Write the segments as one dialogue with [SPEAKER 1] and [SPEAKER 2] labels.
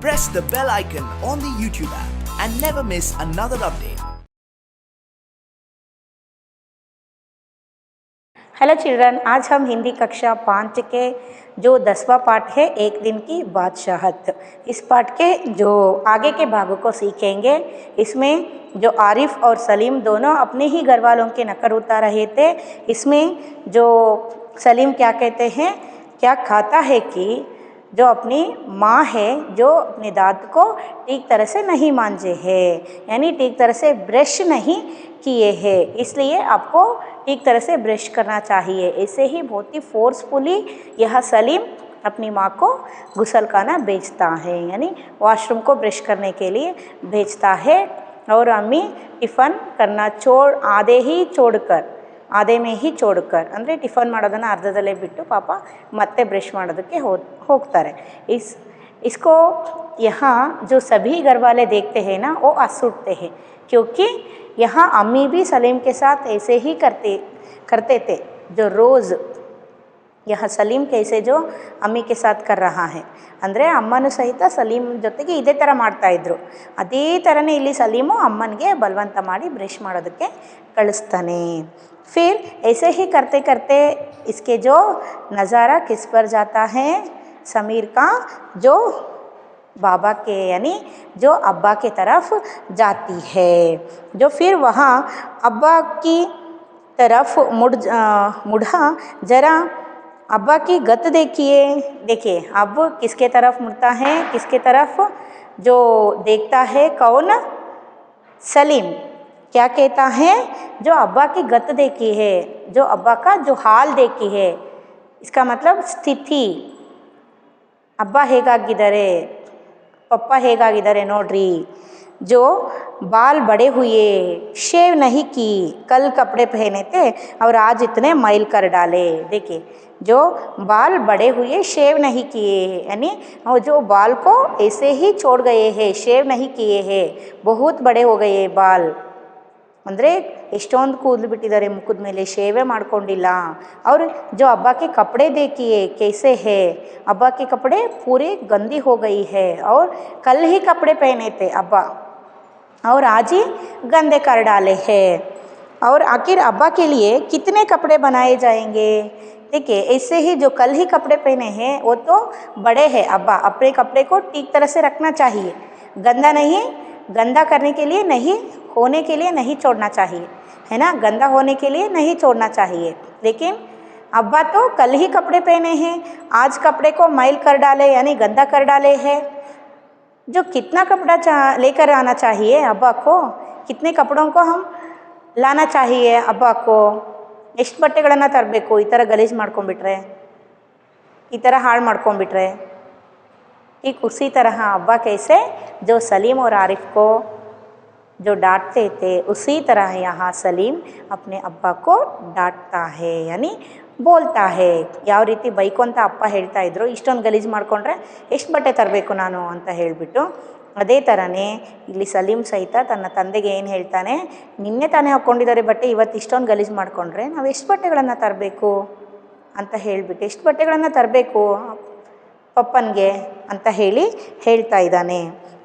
[SPEAKER 1] press the bell icon on the YouTube app and never miss another update.
[SPEAKER 2] Hello children, आज हम हिंदी कक्षा 5 के जो 10वां पाठ है एक दिन की बादशाहत, इस पाठ के जो आगे के भागों को सीखेंगे। इसमें जो आरिफ और सलीम दोनों अपने ही घर वालों के नकल उतार रहे थे। इसमें जो सलीम क्या कहते हैं, क्या खाता है कि जो अपनी माँ है जो अपने दांत को ठीक तरह से नहीं मांजे है, यानी ठीक तरह से ब्रश नहीं किए हैं, इसलिए आपको ठीक तरह से ब्रश करना चाहिए। ऐसे ही बहुत ही फोर्सफुली यह सलीम अपनी माँ को गुसलखाना भेजता है, यानी वॉशरूम को ब्रश करने के लिए भेजता है। और अम्मी टिफ़न करना आधे में ही छोड़कर ಅಂದರೆ ಟಿಫನ್ ಮಾಡೋದನ್ನು ಅರ್ಧದಲ್ಲೇ ಬಿಟ್ಟು ಪಾಪ ಮತ್ತೆ ಬ್ರಷ್ ಮಾಡೋದಕ್ಕೆ ಹೋಗ್ತಾರೆ। इसको यहाँ जो सभी घर वाले देखते हैं ना, वो हंस उठते हैं, क्योंकि यहाँ अम्मी भी सलीम के साथ ऐसे ही करते थे। जो रोज़ यह सलीम कैसे जो ಅಮ್ಮಿ के साथ कर रहा है, ಅಂದರೆ ಅಮ್ಮನೂ ಸಹಿತ ಸಲೀಮ್ ಜೊತೆಗೆ ಇದೇ ಥರ ಮಾಡ್ತಾಯಿದ್ರು। ಅದೇ ಥರನೇ ಇಲ್ಲಿ ಸಲೀಮು ಅಮ್ಮನಿಗೆ ಬಲವಂತ ಮಾಡಿ ಬ್ರಷ್ ಮಾಡೋದಕ್ಕೆ ಕಳಿಸ್ತಾನೆ। फिर ऐसे ही करते करते इसके जो नज़ारा किस पर जाता है, समीर का जो बाबा के यानी जो अब्बा के तरफ जाती है। जो फिर वहाँ अब्बा की तरफ मुड़ा, जरा अब्बा की गत देखिए अब किसके तरफ मुड़ता है, किसके तरफ जो देखता है, कौन? सलीम। क्या कहता है, जो अब्बा की गत देखी है, जो अब्बा का जो हाल देखी है, इसका मतलब स्थिति। अब्बा ಹೇಗಾಗಿದ್ದಾರೆ, पप्पा ಹೇಗಾಗಿದ್ದಾರೆ ನೋಡ್ರಿ, जो बाल बड़े हुए, शेव नहीं की, कल कपड़े पहने थे और आज इतने मैल कर डाले। देखिए जो बाल बड़े हुए, शेव नहीं किए, यानी जो बाल को ऐसे ही छोड़ गए हैं, शेव नहीं किए हैं, बहुत बड़े हो गए बाल, ಅಂದರೆ ಎಷ್ಟೊಂದು ಕೂದಲು ಬಿಟ್ಟಿದ್ದಾರೆ ಮುಖದ ಮೇಲೆ, ಶೇವೆ ಮಾಡ್ಕೊಂಡಿಲ್ಲ। और जो अब्बा के कपड़े देखिए कैसे है, अब्बा के कपड़े पूरे गंदी हो गई है और कल ही कपड़े पहने थे अब्बा और आज ही गंदे कर डाले हैं। और आखिर अब्बा के लिए कितने कपड़े बनाए जाएंगे। देखिए ऐसे ही जो कल ही कपड़े पहने हैं वो तो बड़े हैं, अब्बा अपने कपड़े को ठीक तरह से रखना चाहिए, गंदा करने के लिए नहीं, होने के लिए नहीं छोड़ना चाहिए, है ना, गंदा होने के लिए नहीं छोड़ना चाहिए। लेकिन अब्बा तो कल ही कपड़े पहने हैं, आज कपड़े को मैल कर डाले यानी गंदा कर डाले हैं। जो कितना कपड़ा लेकर आना चाहिए अब्बा को, कितने कपड़ों को हम लाना चाहिए अब्बा को, ಎಷ್ಟು ಬಟ್ಟೆಗಳನ್ನು ತರಬೇಕು, ಈ ಥರ ಗಲೀಜು ಮಾಡ್ಕೊಂಡ್ಬಿಟ್ರೆ, ಈ ಥರ ಹಾಳು ಮಾಡ್ಕೊಂಡ್ಬಿಟ್ರೆ। ठीक उसी तरह अब्बा कैसे जो सलीम और आरिफ को जो डांटते थे, उसी तरह यहाँ सलीम अपने अब्बा को डांटता है, यानी बोलता है। ಯಾವ ರೀತಿ ಬೈಕು ಅಂತ ಅಪ್ಪ ಹೇಳ್ತಾ ಇದ್ರು, ಇಷ್ಟೊಂದು ಗಲೀಜು ಮಾಡಿಕೊಂಡ್ರೆ ಎಷ್ಟು ಬಟ್ಟೆ ತರಬೇಕು ನಾನು ಅಂತ ಹೇಳಿಬಿಟ್ಟು, ಅದೇ ಥರನೇ ಇಲ್ಲಿ ಸಲೀಮ್ ಸಹಿತ ತನ್ನ ತಂದೆಗೆ ಏನು ಹೇಳ್ತಾನೆ, ನಿನ್ನೆ ತಾನೇ ಹಾಕ್ಕೊಂಡಿದ್ದಾರೆ ಬಟ್ಟೆ, ಇವತ್ತು ಇಷ್ಟೊಂದು ಗಲೀಜು ಮಾಡಿಕೊಂಡ್ರೆ ನಾವು ಎಷ್ಟು ಬಟ್ಟೆಗಳನ್ನು ತರಬೇಕು ಅಂತ ಹೇಳಿಬಿಟ್ಟು, ಎಷ್ಟು ಬಟ್ಟೆಗಳನ್ನು ತರಬೇಕು पप्पनगे ಅಂತ ಹೇಳ್ತಾ ಇದ್ದಾನೆ।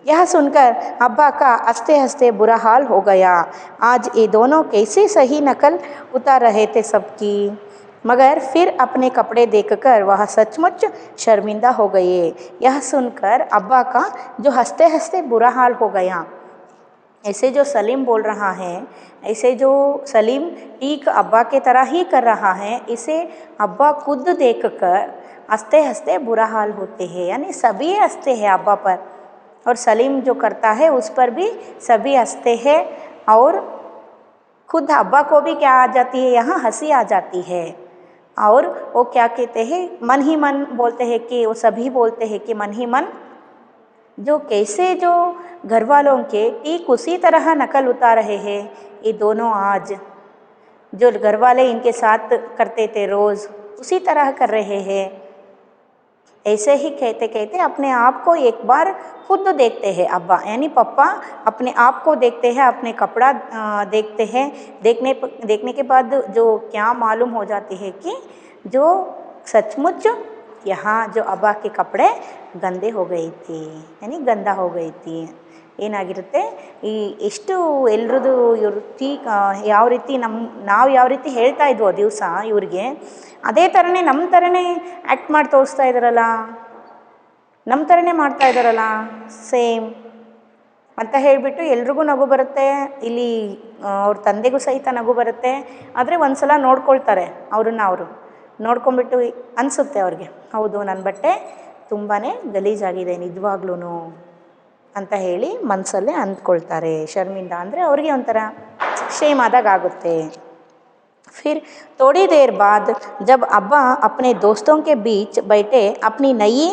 [SPEAKER 2] यह सुनकर अब्बा का हंसते हंसते बुरा हाल हो गया। आज ये दोनों कैसे सही नकल उतार रहे थे सबकी, मगर फिर अपने कपड़े देखकर वह सचमुच शर्मिंदा हो गए। यह सुनकर अब्बा का जो हंसते हंसते बुरा हाल हो गया, ऐसे जो सलीम बोल रहा है, ऐसे जो सलीम ठीक अब्बा के तरह ही कर रहा है, इसे अब्बा खुद देखकर हंसते हंसते बुरा हाल होते हैं, यानी सभी हंसते हैं अब्बा पर, और सलीम जो करता है उस पर भी सभी हंसते हैं। और खुद अब्बा को भी क्या आ जाती है, यहाँ हंसी आ जाती है। और वो क्या कहते हैं, मन ही मन बोलते हैं कि वो सभी बोलते हैं कि मन ही मन जो कैसे जो घर वालों के ठीक उसी तरह नकल उतार रहे हैं ये दोनों, आज जो घर वाले इनके साथ करते थे रोज़ उसी तरह कर रहे हैं। ऐसे ही कहते कहते अपने आप को एक बार खुद देखते हैं अब्बा, यानी पप्पा अपने आप को देखते हैं, अपने कपड़ा देखते हैं। देखने के बाद जो क्या मालूम हो जाती है कि जो सचमुच यहाँ जो अब्बा के कपड़े गंदे हो गई थी यानी गंदा हो गई थी ಏನಾಗಿರುತ್ತೆ ಈ ಎಷ್ಟು ಎಲ್ರದ್ದು ಇವ್ರ ಯಾವ ರೀತಿ ನಾವು ಯಾವ ರೀತಿ ಹೇಳ್ತಾ ಇದ್ವೋ ದಿವಸ ಇವ್ರಿಗೆ ಅದೇ ಥರನೇ ನಮ್ಮ ಥರನೇ ಆ್ಯಕ್ಟ್ ಮಾಡಿ ತೋರಿಸ್ತಾ ಇದ್ದಾರಲ್ಲ ನಮ್ಮ ಥರನೇ ಮಾಡ್ತಾ ಇದ್ದಾರಲ್ಲ ಸೇಮ್ ಅಂತ ಹೇಳಿಬಿಟ್ಟು ಎಲ್ರಿಗೂ ನಗು ಬರುತ್ತೆ ಇಲ್ಲಿ ಅವ್ರ ತಂದೆಗೂ ಸಹಿತ ನಗು ಬರುತ್ತೆ ಆದರೆ ಒಂದು ಸಲ ನೋಡ್ಕೊಳ್ತಾರೆ ಅವರು ನೋಡ್ಕೊಂಬಿಟ್ಟು ಅನಿಸುತ್ತೆ ಅವ್ರಿಗೆ ಹೌದು ನನ್ನ ಬಟ್ಟೆ ತುಂಬಾ ಗಲೀಜಾಗಿದೆ ನಿಜವಾಗ್ಲೂ ಅಂತ ಹೇಳಿ ಮನಸ್ಸಲ್ಲೇ ಅಂದ್ಕೊಳ್ತಾರೆ ಶರ್ಮಿಂದ ಅಂದರೆ ಅವ್ರಿಗೆ ಒಂಥರ ಶೇಮ್ ಆದಾಗ ಆಗುತ್ತೆ फिर थोड़ी देर बाद जब अब्बा अपने दोस्तों के बीच बैठे अपनी नई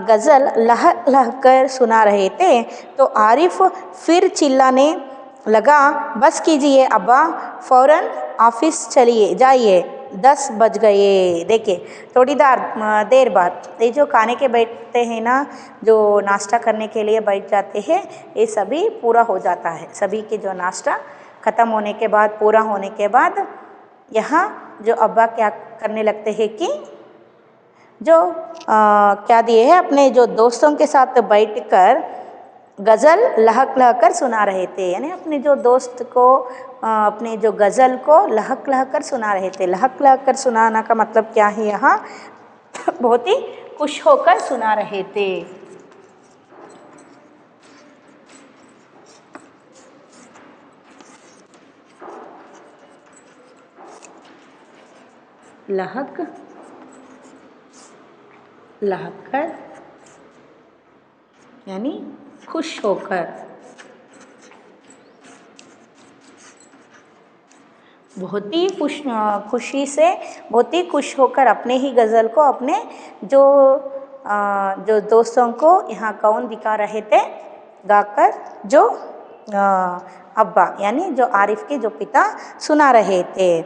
[SPEAKER 2] गज़ल लह लह कर सुना रहे थे तो आरिफ फिर चिल्लाने लगा बस कीजिए अब्बा फ़ौरन ऑफिस चलिए जाइए 10 बज गए। देखिए थोड़ी देर बाद ये जो खाने के बैठते हैं ना जो नाश्ता करने के लिए बैठ जाते हैं ये सभी पूरा हो जाता है सभी के जो नाश्ता ख़त्म होने के बाद पूरा होने के बाद यहाँ जो अब्बा क्या करने लगते हैं कि जो क्या दिए हैं अपने जो दोस्तों के साथ बैठकर गज़ल लहक लहक कर सुना रहे थे यानी अपने जो दोस्त को अपने जो गज़ल को लहक लहक कर सुना रहे थे लहक लहक कर सुनाना का मतलब क्या है यहाँ बहुत ही खुश होकर सुना रहे थे लहक लहक कर यानी खुश होकर बहुत ही खुशी से बहुत ही खुश होकर अपने ही गज़ल को अपने जो दोस्तों को यहाँ कौन दिखा रहे थे गाकर जो अब्बा यानी जो आरिफ के जो पिता सुना रहे थे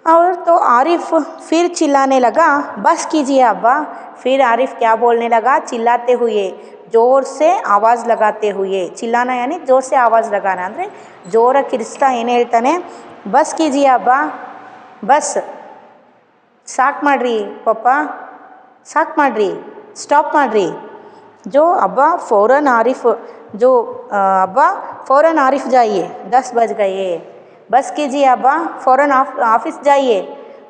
[SPEAKER 2] और तो आरिफ फिर चिल्लाने लगा बस कीजिए अब्बा फिर आरिफ क्या बोलने लगा चिल्लाते हुए ज़ोर से आवाज़ लगाते हुए चिल्लाना यानी ज़ोर से आवाज़ लगाना ಅಂದರೆ ಜೋರಾಗಿ ಕಿರಿಸ್ತಾ ಏನು ಹೇಳ್ತಾನೆ बस कीजिए अब्बा बस ಸಾಕು ಮಾಡ್ರಿ ಪಪ್ಪ ಸಾಕು ಮಾಡ್ರಿ ಸ್ಟಾಪ್ ಮಾಡ್ರಿ जो अब्बा फ़ौरन आरिफ जो अब्बा फ़ौरन आरिफ जाइए 10 बज गए बस कीजिए अब्बा फ़ौरन ऑफिस जाइए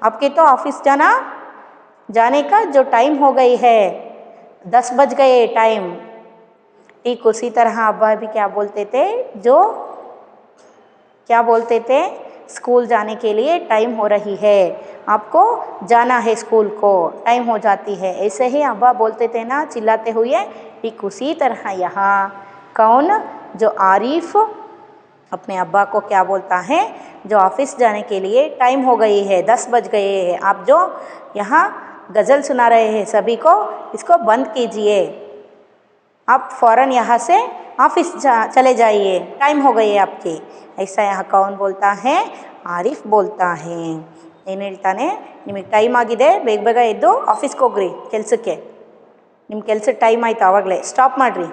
[SPEAKER 2] आपके तो ऑफिस जाने का जो टाइम हो गई है 10 बज गए टाइम ठीक उसी तरह अब्बा भी क्या बोलते थे जो क्या बोलते थे स्कूल जाने के लिए टाइम हो रही है आपको जाना है स्कूल को टाइम हो जाती है ऐसे ही अब्बा बोलते थे ना चिल्लाते हुए ठीक उसी तरह यहाँ कौन जो आरिफ अपने अब्बा को क्या बोलता है जो ऑफिस जाने के लिए टाइम हो गई है 10 बज गए हैं आप जो यहाँ गज़ल सुना रहे हैं सभी को इसको बंद कीजिए आप फ़ौरन यहाँ से ऑफिस चले जाइए टाइम हो गई है आपकी ऐसा यहाँ कौन बोलता है आरिफ बोलता है ಏನು ಹೇಳ್ತಾನೆ ನಿಮಗೆ ಟೈಮ್ ಆಗಿದೆ ಬೇಗ ಬೇಗ ಎದ್ದು ಆಫೀಸ್ಗೆ ಹೋಗ್ರಿ ಕೆಲಸಕ್ಕೆ ನಿಮ್ಮ ಕೆಲಸದ ಟೈಮ್ ಆಯ್ತು ಆವಾಗಲೇ ಸ್ಟಾಪ್ ಮಾಡಿರಿ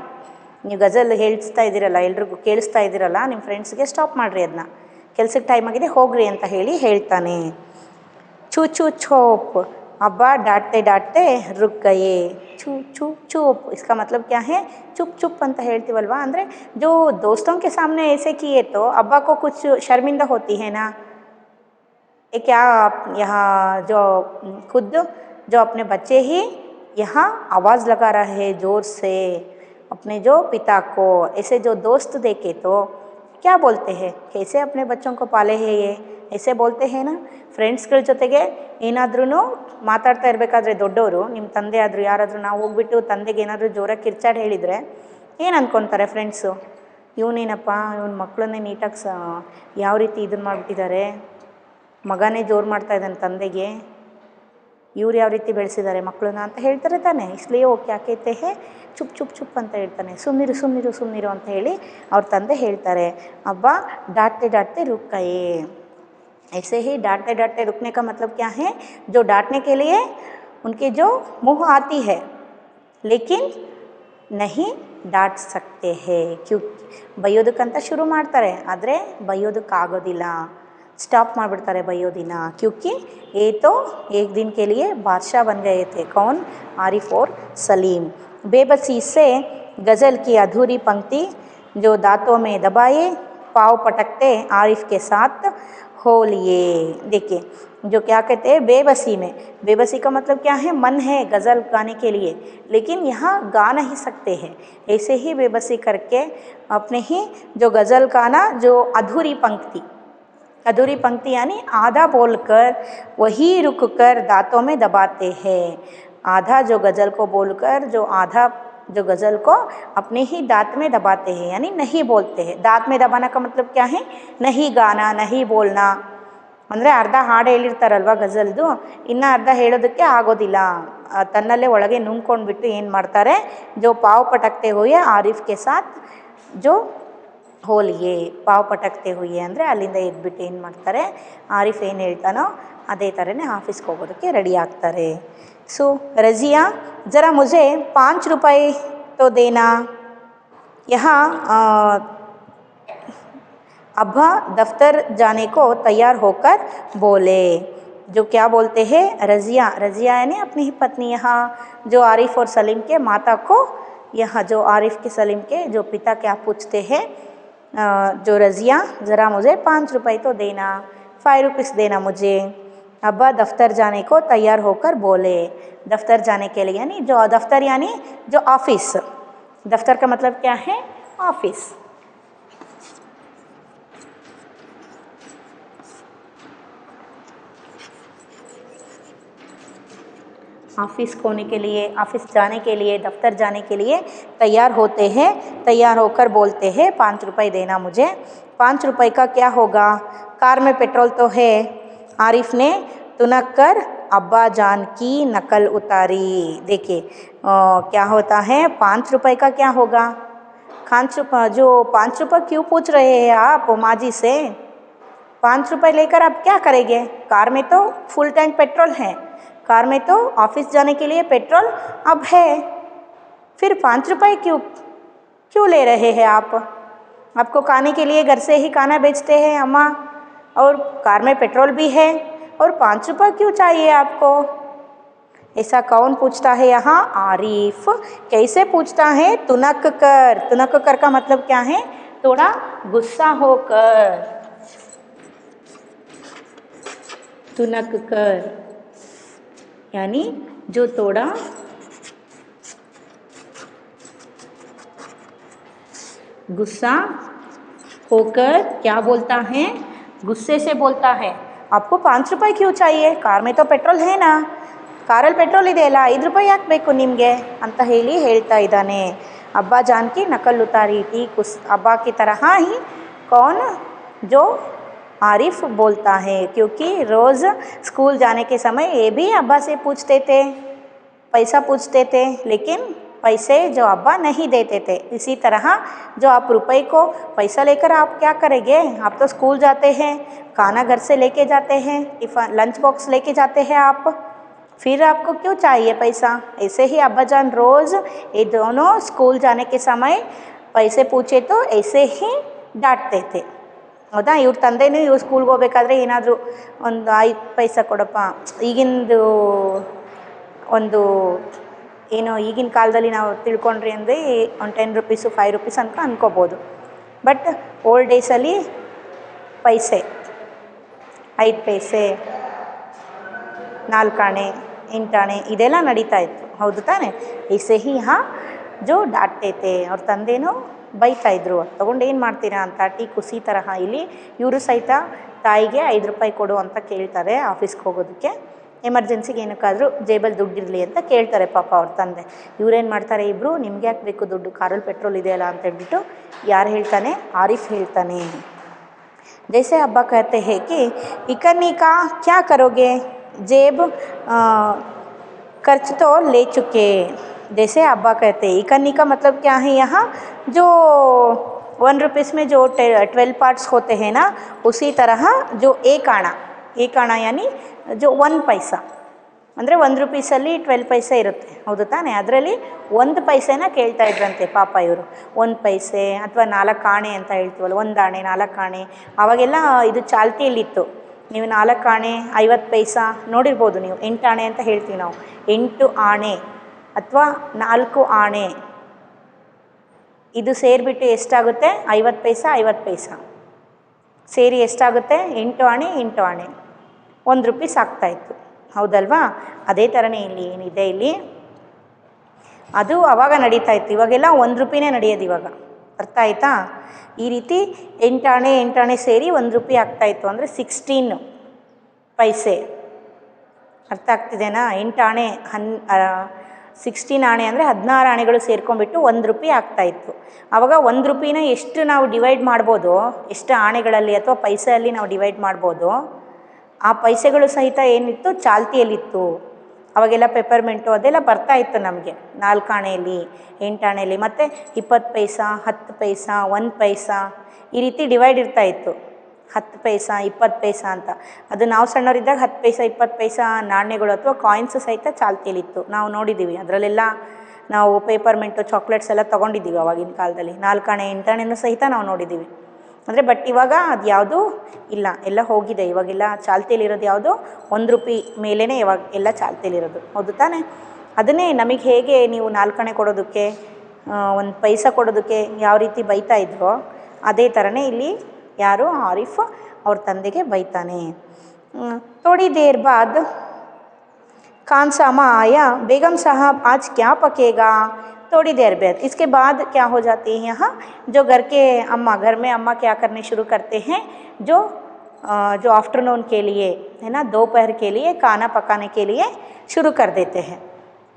[SPEAKER 2] ನೀವು ಗಜಲ್ ಹೇಳಿಸ್ತಾ ಇದ್ದೀರಲ್ಲ ಎಲ್ರಿಗೂ ಕೇಳಿಸ್ತಾ ಇದ್ದೀರಲ್ಲ ನಿಮ್ಮ ಫ್ರೆಂಡ್ಸ್ಗೆ ಸ್ಟಾಪ್ ಮಾಡಿರಿ ಅದನ್ನ ಕೆಲಸಕ್ಕೆ ಟೈಮ್ ಆಗಿದೆ ಹೋಗ್ರಿ ಅಂತ ಹೇಳಿ ಹೇಳ್ತಾನೆ ಚೂ ಚೂ ಛೋಪ್ अब्बा डांटते डांटते रुक गए छू छू चुप इसका मतलब क्या है चुप चुप ಅಂತ ಹೇಳ್ತೀವಲ್ವಾ ಅಂದರೆ जो दोस्तों के सामने ऐसे किए तो अब्बा को कुछ शर्मिंदा होती है ना ये क्या यहाँ जो खुद जो अपने बच्चे ही यहाँ आवाज़ लगा रहे हैं ज़ोर से अपने जो पिता को ऐसे जो दोस्त देखे तो क्या बोलते हैं कैसे अपने बच्चों को पाले हैं ये ऐसे बोलते हैं ना ಫ್ರೆಂಡ್ಸ್ಗಳ ಜೊತೆಗೆ ಏನಾದ್ರೂ ಮಾತಾಡ್ತಾ ಇರಬೇಕಾದ್ರೆ ದೊಡ್ಡವರು ನಿಮ್ಮ ತಂದೆ ಆದರೂ ಯಾರಾದರೂ ನಾವು ಹೋಗ್ಬಿಟ್ಟು ತಂದೆಗೆ ಏನಾದರೂ ಜೋರಾಗಿ ಕಿರ್ಚಾಡಿ ಹೇಳಿದರೆ ಏನು ಅಂದ್ಕೊತಾರೆ ಫ್ರೆಂಡ್ಸು ಇವನೇನಪ್ಪ ಇವನ ಮಕ್ಕಳನ್ನೇ ನೀಟಾಗಿ ಯಾವ ರೀತಿ ಇದನ್ನು ಮಾಡಿಬಿಟ್ಟಿದ್ದಾರೆ ಮಗನೇ ಜೋರು ಮಾಡ್ತಾ ಇದ್ದಾನೆ ತಂದೆಗೆ ಇವ್ರು ಯಾವ ರೀತಿ ಬೆಳೆಸಿದ್ದಾರೆ ಮಕ್ಕಳನ್ನ ಅಂತ ಹೇಳ್ತಾರೆ ತಾನೆ ಇಸ್ಲಿಯೇ ಓಕೆ ಯಾಕೈತೆ ಚುಪ್ ಚುಪ್ ಚುಪ್ ಅಂತ ಹೇಳ್ತಾನೆ ಸುಮ್ಮನಿರು ಸುಮ್ಮನಿರು ಸುಮ್ಮನಿರು ಅಂತ ಹೇಳಿ ಅವ್ರ ತಂದೆ ಹೇಳ್ತಾರೆ ಅಬ್ಬಾ ಡಾಂಟते डांटते रुक गए ऐसे ही डांटते डांटते रुकने का मतलब क्या है जो डांटने के लिए उनके जो मुँह आती है लेकिन नहीं डांट सकते हैं क्यों ಬೈಯೋದಕ್ಕಂತ ಶುರು ಮಾಡ್ತಾರೆ ಆದರೆ ಬೈಯೋದಕ್ಕಾಗೋದಿಲ್ಲ स्टॉप ಮಾಡಿಬಿಡ್ತಾರೆ ಬೈಯೋದಿನ क्योंकि ये तो एक दिन के लिए बादशाह बन गए थे। कौन? आरिफ और सलीम। बेबसी से गज़ल की अधूरी पंक्ति जो दांतों में दबाए पाँव पटकते आरिफ के साथ हो लिए। देखिए जो क्या कहते हैं बेबसी में, बेबसी का मतलब क्या है? मन है गज़ल गाने के लिए लेकिन यहाँ गा नहीं सकते हैं, ऐसे ही बेबसी करके अपने ही जो गज़ल का ना जो अधूरी पंक्ति, अधूरी पंक्ति यानी आधा बोलकर वही रुक कर दांतों में दबाते हैं। आधा जो गज़ल को बोलकर जो आधा जो गज़ल को अपने ही दांत में दबाते हैं यानी नहीं बोलते हैं। दांत में दबाना का मतलब क्या है? नहीं गाना, नहीं बोलना। ಅಂದರೆ ಅರ್ಧ ಹಾಡು ಹೇಳಿರ್ತಾರಲ್ವ ಗಜಲ್ದು, ಇನ್ನು ಅರ್ಧ ಹೇಳೋದಕ್ಕೆ ಆಗೋದಿಲ್ಲ, ತನ್ನಲ್ಲೇ ಒಳಗೆ ನುಂಗ್ಕೊಂಡ್ಬಿಟ್ಟು ಏನು ಮಾಡ್ತಾರೆ, ಜೋ ಪಾವ್ ಪಟಕ್ತೆ ಹುಯೆ ಆರಿಫ್ ಕೆ ಸಾಥ್ ಜೋ ಹೋಲಿಯೇ, ಪಾವ್ ಪಟಕ್ತೆ ಹುಯೆ ಅಂದರೆ ಅಲ್ಲಿಂದ ಎದ್ಬಿಟ್ಟು ಏನು ಮಾಡ್ತಾರೆ, ಆರಿಫ್ ಏನು ಹೇಳ್ತಾನೋ ಅದೇ ಥರನೇ ಆಫೀಸ್ಗೆ ಹೋಗೋದಕ್ಕೆ ರೆಡಿ ಆಗ್ತಾರೆ। ಸೊ ರಜಿಯಾ ज़रा मुझे 5 रुपए तो देना। यहाँ अब्बा दफ्तर जाने को तैयार होकर बोले। जो क्या बोलते हैं? रजिया, रजिया यानी अपनी ही पत्नी, यहाँ जो आरिफ और सलीम के माता को, यहाँ जो आरिफ के सलीम के जो पिता क्या पूछते हैं, जो रजिया ज़रा मुझे 5 रुपए तो देना, 5 रुपीस देना मुझे। अब्बा दफ्तर जाने को तैयार होकर बोले। दफ्तर जाने के लिए यानी जो दफ्तर यानी जो ऑफिस, दफ्तर का मतलब क्या है? ऑफिस। ऑफिस होने के लिए, ऑफिस जाने के लिए, दफ्तर जाने के लिए तैयार होते हैं, तैयार होकर बोलते हैं 5 रुपए देना मुझे। 5 रुपए का क्या होगा? कार में पेट्रोल तो है। आरिफ ने तुनक कर अब्बा जान की नकल उतारी। देखिए क्या होता है, 5 रुपए का क्या होगा? 5 रुपये क्यों पूछ रहे हैं आप माँ जी से? 5 रुपये लेकर आप क्या करेंगे? कार में तो फुल टैंक पेट्रोल है, कार में तो ऑफिस जाने के लिए पेट्रोल अब है, फिर 5 रुपये क्यों ले रहे हैं आप? आपको खाने के लिए घर से ही खाना बेचते हैं अम्मा, और कार में पेट्रोल भी है, और 5 रुपये क्यों चाहिए आपको? ऐसा कौन पूछता है यहाँ? आरिफ। कैसे पूछता है? तुनक कर। तुनक कर का मतलब क्या है? थोड़ा गुस्सा होकर। तुनक कर यानी जो थोड़ा गुस्सा होकर क्या बोलता है? गुस्से से बोलता है। आपको 5 रुपये क्यों चाहिए? कार में तो पेट्रोल है ना, ಕಾರಲ್ಲಿ ಪೆಟ್ರೋಲ್ ಇದೆಯಲ್ಲ, 5 ರೂಪಾಯಿ ಯಾಕೆ ಬೇಕು ನಿಮಗೆ ಅಂತ ಹೇಳಿ ಹೇಳ್ತಾ ಇದ್ದಾನೆ। अब्बा जान की नकल उतारी थी कुछ अब्बा की तरह ही। कौन? जो आरिफ बोलता है, क्योंकि रोज़ स्कूल जाने के समय ये भी अब्बा से पूछते थे, पैसा पूछते थे, लेकिन पैसे जो अब्बा नहीं देते थे। इसी तरह जो आप रुपए को पैसा लेकर आप क्या करेंगे? आप तो स्कूल जाते हैं, खाना घर से लेके जाते हैं, टिफ़िन लंच बॉक्स लेके जाते हैं आप, फिर आपको क्यों चाहिए पैसा? ऐसे ही अब्बा जान रोज़ ये दोनों स्कूल जाने के समय पैसे पूछे तो ऐसे ही डांटते थे। ಹೌದಾ? ಇವ್ರ ತಂದೆನೂ ಇವ್ರು ಸ್ಕೂಲ್ಗೆ ಹೋಗ್ಬೇಕಾದ್ರೆ ಏನಾದರೂ ಒಂದು 5 ಪೈಸೆ ಕೊಡಪ್ಪ, ಈಗಿಂದು ಒಂದು ಏನೋ ಈಗಿನ ಕಾಲದಲ್ಲಿ ನಾವು ತಿಳ್ಕೊಂಡ್ರಿ ಅಂದರೆ ಒಂದು 10 ರುಪೀಸು 5 ರುಪೀಸ್ ಅಂತ ಅನ್ಕೋಬೋದು, ಬಟ್ ಓಲ್ಡ್ ಡೇಸಲ್ಲಿ ಪೈಸೆ 5 ಪೈಸೆ 4 ಆಣೆ 8 ಆಣೆ ಇದೆಲ್ಲ ನಡೀತಾ ಇತ್ತು, ಹೌದು ತಾನೆ? ऐसे ही यहाँ जो डांटते थे ಅವ್ರ ತಂದೆನೂ ಬೈತಾ ಇದ್ರು, ತೊಗೊಂಡು ಏನು ಮಾಡ್ತೀರಾ ಅಂತ ಖುಷಿ ತರಹ ಇಲ್ಲಿ ಇವರು ಸಹಿತ ತಾಯಿಗೆ 5 ರೂಪಾಯಿ ಕೊಡು ಅಂತ ಕೇಳ್ತಾರೆ ಆಫೀಸ್ಗೆ ಹೋಗೋದಕ್ಕೆ, ಎಮರ್ಜೆನ್ಸಿಗೆ ಏನಕ್ಕಾದರೂ ಜೇಬಲ್ಲಿ ದುಡ್ಡಿರಲಿ ಅಂತ ಕೇಳ್ತಾರೆ ಪಾಪ ಅವ್ರ ತಂದೆ। ಇವ್ರೇನು ಮಾಡ್ತಾರೆ, ಇಬ್ಬರು ನಿಮ್ಗೆ ಯಾಕೆ ಬೇಕು ದುಡ್ಡು, ಕಾರಲ್ಲಿ ಪೆಟ್ರೋಲ್ ಇದೆಯಲ್ಲ ಅಂತ ಹೇಳ್ಬಿಟ್ಟು ಯಾರು ಹೇಳ್ತಾನೆ? ಆರಿಫ್ ಹೇಳ್ತಾನೆ। जैसे अब्बा कहते हैं कि इकन्नी का क्या करोगे, जेब खर्च तो ले चुके। जैसे अब्बा कहते हैं, इकन्नी का मतलब क्या है? यहाँ जो 1 रुपीस में जो 12 पार्ट्स होते हैं ना, उसी तरह जो 1 आना यानी जो 1 पैसा, ಅಂದರೆ 1 ರೂಪೀಸಲ್ಲಿ 12 ಪೈಸೆ ಇರುತ್ತೆ, ಹೌದು ತಾನೇ? ಅದರಲ್ಲಿ 1 ಪೈಸೆನ ಕೇಳ್ತಾ ಇದ್ರಂತೆ ಪಾಪ ಇವರು. 1 ಪೈಸೆ ಅಥವಾ 4 ಆಣೆ ಅಂತ ಹೇಳ್ತೀವಲ್ಲ, 1 ಆಣೆ 4 ಆಣೆ, ಆವಾಗೆಲ್ಲ ಇದು ಚಾಲ್ತಿಯಲ್ಲಿತ್ತು. ನೀವು 4 ಆಣೆ 50 ಪೈಸಾ ನೋಡಿರ್ಬೋದು ನೀವು. 8 ಆಣೆ ಅಂತ ಹೇಳ್ತೀವಿ ನಾವು. 8 ಆಣೆ ಅಥವಾ 4 ಆಣೆ, ಇದು ಸೇರಿಬಿಟ್ಟು ಎಷ್ಟಾಗುತ್ತೆ? 50 ಪೈಸಾ 50 ಪೈಸಾ ಸೇರಿ ಎಷ್ಟಾಗುತ್ತೆ? 8 ಆಣೆ 8 ಆಣೆ, 1 ರೂಪೀಸ್ ಆಗ್ತಾಯಿತ್ತು, ಹೌದಲ್ವಾ? ಅದೇ ಥರನೇ ಇಲ್ಲಿ ಏನಿದೆ ಇಲ್ಲಿ, ಅದು ಆವಾಗ ನಡೀತಾ ಇತ್ತು. ಇವಾಗೆಲ್ಲ 1 ರೂಪಾಯಿನೇ ನಡೆಯೋದು ಇವಾಗ, ಅರ್ಥ ಆಯಿತಾ? ಈ ರೀತಿ 8 ಆಣೆ 8 ಆಣೆ ಸೇರಿ 1 ರೂಪಾಯಿ ಆಗ್ತಾಯಿತ್ತು, ಅಂದರೆ 16 ಪೈಸೆ. ಅರ್ಥ ಆಗ್ತಿದೆನಾ? 8 ಆಣೆ 16 ಆಣೆ ಅಂದರೆ 16 ಆಣೆಗಳು ಸೇರ್ಕೊಂಡ್ಬಿಟ್ಟು 1 ರೂಪಾಯಿ ಆಗ್ತಾಯಿತ್ತು. ಆವಾಗ 1 ರೂಪಾಯಿನ ಎಷ್ಟು ನಾವು ಡಿವೈಡ್ ಮಾಡ್ಬೋದು, ಎಷ್ಟು ಆಣೆಗಳಲ್ಲಿ ಅಥವಾ ಪೈಸೆಯಲ್ಲಿ ನಾವು ಡಿವೈಡ್ ಮಾಡ್ಬೋದು, ಆ ಪೈಸೆಗಳು ಸಹಿತ ಏನಿತ್ತು? ಚಾಲ್ತಿಯಲ್ಲಿತ್ತು. ಅವಾಗೆಲ್ಲ ಪೆಪ್ಪರ್ಮೆಂಟು ಅದೆಲ್ಲ ಬರ್ತಾಯಿತ್ತು ನಮಗೆ 4 ಆಣೆಯಲ್ಲಿ 8 ಆಣೆಯಲ್ಲಿ, ಮತ್ತು 20 ಪೈಸಾ 10 ಪೈಸಾ 1 ಪೈಸಾ ಈ ರೀತಿ ಡಿವೈಡ್ ಇರ್ತಾಯಿತ್ತು. 10 ಪೈಸಾ 20 ಪೈಸಾ ಅಂತ. ಅದು ನಾವು ಸಣ್ಣವರಿದ್ದಾಗ 10 ಪೈಸಾ 20 ಪೈಸಾ ನಾಣ್ಯಗಳು ಅಥವಾ ಕಾಯಿನ್ಸ್ ಸಹಿತ ಚಾಲ್ತಿಯಲ್ಲಿತ್ತು, ನಾವು ನೋಡಿದ್ದೀವಿ. ಅದರಲ್ಲೆಲ್ಲ ನಾವು ಪೇಪರ್ಮೆಂಟು ಚಾಕ್ಲೇಟ್ಸ್ ಎಲ್ಲ ತೊಗೊಂಡಿದ್ದೀವಿ ಅವಾಗಿನ ಕಾಲದಲ್ಲಿ. 4 ಆಣೆ 8 ಆಣೆನೂ ಸಹಿತ ನಾವು ನೋಡಿದ್ದೀವಿ. ಅಂದರೆ ಬಟ್ ಇವಾಗ ಅದು ಯಾವುದೂ ಇಲ್ಲ, ಎಲ್ಲ ಹೋಗಿದೆ. ಇವಾಗೆಲ್ಲ ಚಾಲ್ತಿಯಲ್ಲಿರೋದು ಯಾವುದು? 1 ರೂಪಾಯಿ ಮೇಲೇ ಇವಾಗ ಎಲ್ಲ ಚಾಲ್ತಿಯಲ್ಲಿರೋದು, ಹೌದು ತಾನೇ? ಅದನ್ನೇ ನಮಗೆ ಹೇಗೆ ನೀವು 4 ಆಣೆ ಕೊಡೋದಕ್ಕೆ 1 ಪೈಸಾ ಕೊಡೋದಕ್ಕೆ ಯಾವ ರೀತಿ ಬೈತಾ ಇದ್ರೋ, ಅದೇ ಥರನೇ ಇಲ್ಲಿ ಯಾರು? ಆರಿಫ್ ಅವ್ರ ತಂದೆಗೆ ಬೈತಾನೆ. ಥೋड़ी देर बाद खानसामा आया, बेगम साहब आज क्या पकेगा? थोड़ी देर बाद, इसके बाद क्या हो जाती है यहाँ? जो घर में अम्मा क्या करने शुरू करते हैं, जो आफ्टरनून के लिए है ना, दोपहर के लिए खाना पकाने के लिए शुरू कर देते हैं,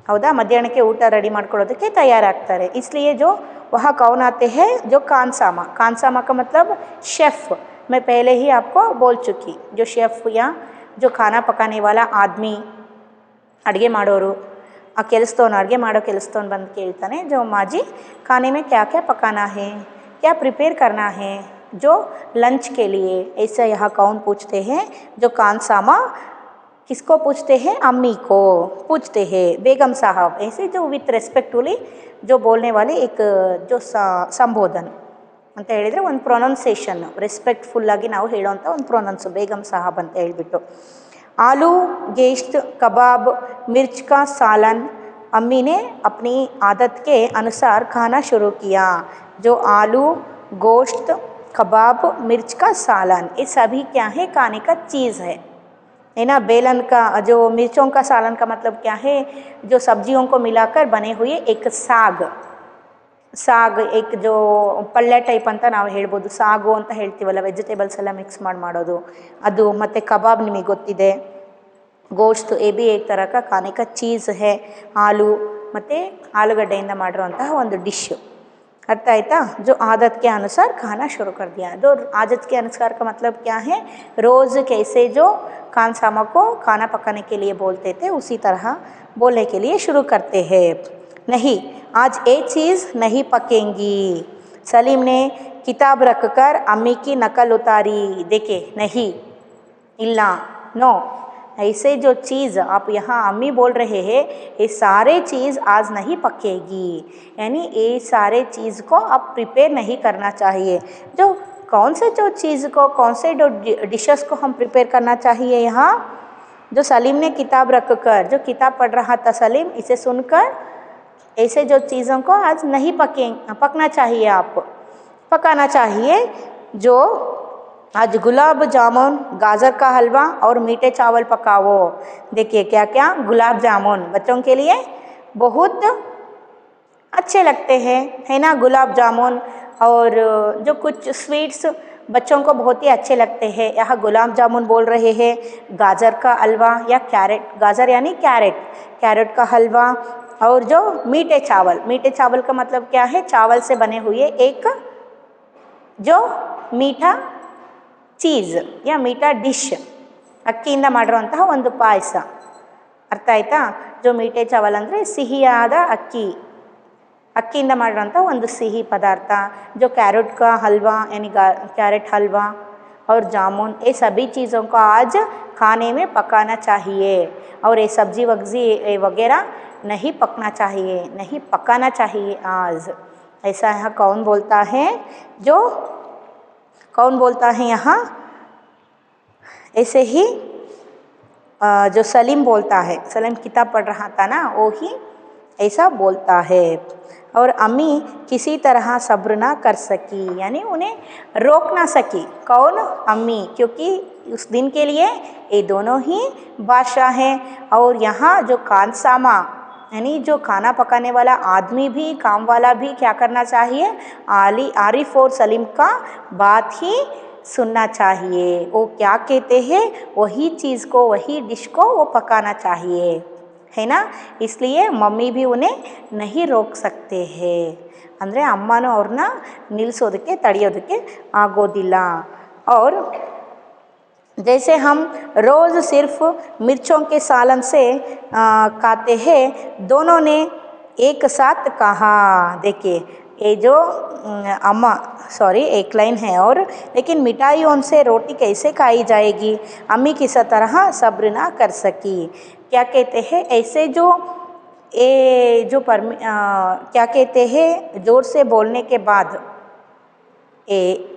[SPEAKER 2] ಹೌದಾ? ಮಧ್ಯಾಹ್ನಕ್ಕೆ ಊಟ ರೆಡಿ ಮಾಡ್ಕೊಳ್ಳೋದಕ್ಕೆ ತಯಾರಾಗ್ತಾರೆ. इसलिए जो वहाँ कौन आते हैं? जो खानसामा. खानसामा का मतलब शेफ़. मैं पहले ही आपको बोल चुकी, जो शेफ़ या जो खाना पकाने वाला आदमी, ಅಡುಗೆ ಮಾಡೋರು, ಆ ಕೆಲಸದವನು, ಅಡುಗೆ ಮಾಡೋ ಕೆಲಸದವನು ಬಂದು ಕೇಳ್ತಾನೆ, जो माजी खाने में क्या क्या पकाना है, क्या प्रिपेयर करना है जो लंच के लिए? ऐसा यहाँ कौन पूछते हैं? जो खानसामा किसको पूछते हैं? अम्मी को पूछते हैं, बेगम साहब. ऐसे जो विथ रेस्पेक्टफुली जो बोलने वाले एक जो ಸಂಬೋಧನ ಅಂತ ಹೇಳಿದರೆ ಒಂದು ಪ್ರೊನೌನ್ಸಿಯೇಷನ್, ರೆಸ್ಪೆಕ್ಟ್ಫುಲ್ಲಾಗಿ ನಾವು ಹೇಳೋವಂಥ ಒಂದು ಪ್ರೊನೌನ್ಸು, ಬೇಗಮ್ ಸಾಹಬ್ ಅಂತ ಹೇಳಿಬಿಟ್ಟು. आलू गोश्त कबाब मिर्च का सालन, अम्मी ने अपनी आदत के अनुसार खाना शुरू किया. जो आलू गोश्त कबाब मिर्च का सालन, ये सभी क्या है? खाने का चीज़ है ना. बेलन का जो मिर्चों का सालन का मतलब क्या है? जो सब्जियों को मिलाकर बने हुए एक ಸಾಗ್ ಏಕ್ ಜೋ ಪಲ್ಯ ಟೈಪ್ ಅಂತ ನಾವು ಹೇಳ್ಬೋದು. ಸಾಗು ಅಂತ ಹೇಳ್ತೀವಲ್ಲ, ವೆಜಿಟೇಬಲ್ಸ್ ಎಲ್ಲ ಮಿಕ್ಸ್ ಮಾಡೋದು ಅದು. ಮತ್ತು ಕಬಾಬ್ ನಿಮಗೆ ಗೊತ್ತಿದೆ. ಗೋಶ್ತ್ ಎ ಬಿ ಏಕ್ ಥರ ಕಾ ಖಾನೆ ಕಾ ಚೀಸ್ ಹೇ. ಆಲೂ ಮತ್ತು ಆಲೂಗಡ್ಡೆಯಿಂದ ಮಾಡಿರುವಂತಹ ಒಂದು ಡಿಶ್ಶು, ಅರ್ಥ ಆಯ್ತಾ? जो आदत के अनुसार खाना शुरू कर दिया. जो आदत के अनुसार का मतलब क्या है? रोज़ कैसे जो खानसामा को खाना पकाने के लिए बोलते थे, उसी तरह बोलने के लिए शुरू करते हैं. नहीं, आज ये चीज़ नहीं पकेंगी. सलीम ने किताब रखकर अम्मी की नकल उतारी. देखिए, नहीं, इल्ला, नो, ऐसे जो चीज़ आप यहाँ अम्मी बोल रहे हैं, ये सारे चीज़ आज नहीं पकेगी, यानी ये सारे चीज़ को आप प्रिपेयर नहीं करना चाहिए. जो कौन से जो चीज़ को, कौन से जो डिशेस को हम प्रिपेयर करना चाहिए यहाँ? जो सलीम ने किताब रखकर, जो किताब पढ़ रहा था सलीम, इसे सुनकर ऐसे जो चीज़ों को आज नहीं पकना चाहिए, आप पकाना चाहिए. जो आज गुलाब जामुन, गाजर का हलवा और मीठे चावल पकाओ. देखिए क्या क्या, गुलाब जामुन बच्चों के लिए बहुत अच्छे लगते हैं, है ना. गुलाब जामुन और जो कुछ स्वीट्स बच्चों को बहुत ही अच्छे लगते हैं. यहाँ गुलाब जामुन बोल रहे हैं, गाजर का हलवा या कैरेट, गाजर यानी कैरेट का हलवा, और जो मीठे चावल का मतलब क्या है? चावल से बने हुए एक जो मीठा ಚೀಸ್ ಯಾ ಮೀಠಾ ಡಿಶ್, ಅಕ್ಕಿಯಿಂದ ಮಾಡಿರೋಂತಹ ಒಂದು ಪಾಯಸ, ಅರ್ಥ ಆಯ್ತಾ? ಜೋ ಮೀಠೆ ಚಾವಲ್ ಅಂದರೆ ಸಿಹಿಯಾದ ಅಕ್ಕಿಯಿಂದ ಮಾಡಿರೋಂಥ ಒಂದು ಸಿಹಿ ಪದಾರ್ಥ. ಜೋ ಕ್ಯಾರೆಟ್ ಕಾ ಹಲ್ವಾ ಯಾನಿ ಕ್ಯಾರೆಟ್ ಹಲ್ವಾ और जामुन, ये सभी चीज़ों को आज खाने में पकाना चाहिए। और ये सब्जी वब्जी वगैरह नहीं पकना चाहिए, नहीं पकाना चाहिए आज। ऐसा यहाँ कौन बोलता है? कौन बोलता है यहाँ? ऐसे ही जो सलीम बोलता है, सलीम किताब पढ़ रहा था ना, वो ही ऐसा बोलता है। और अम्मी किसी तरह सब्र ना कर सकी, यानी उन्हें रोक ना सकी। कौन? अम्मी, क्योंकि उस दिन के लिए ये दोनों ही बादशाह हैं। और यहाँ जो खानसामा यानी जो खाना पकाने वाला आदमी भी, काम वाला भी क्या करना चाहिए? आरिफ और सलीम का बात ही सुनना चाहिए। वो क्या कहते हैं वही चीज़ को, वही डिश को वो पकाना चाहिए, है ना। इसलिए मम्मी भी उन्हें नहीं रोक सकते हैं। ಅಂದರೆ ಅಮ್ಮನೂ ಅವ್ರನ್ನ ನಿಲ್ಲಿಸೋದಕ್ಕೆ ತಡೆಯೋದಕ್ಕೆ ಆಗೋದಿಲ್ಲ। और जैसे हम रोज़ सिर्फ मिर्चों के सालन से खाते हैं, दोनों ने एक साथ कहा। देखिए ये जो अम्मा सॉरी एक लाइन है और, लेकिन मिठाइयों से रोटी कैसे खाई जाएगी? अम्मी किसी तरह सब्र ना कर सकी। क्या कहते हैं? ऐसे जो क्या कहते हैं, ज़ोर से बोलने के बाद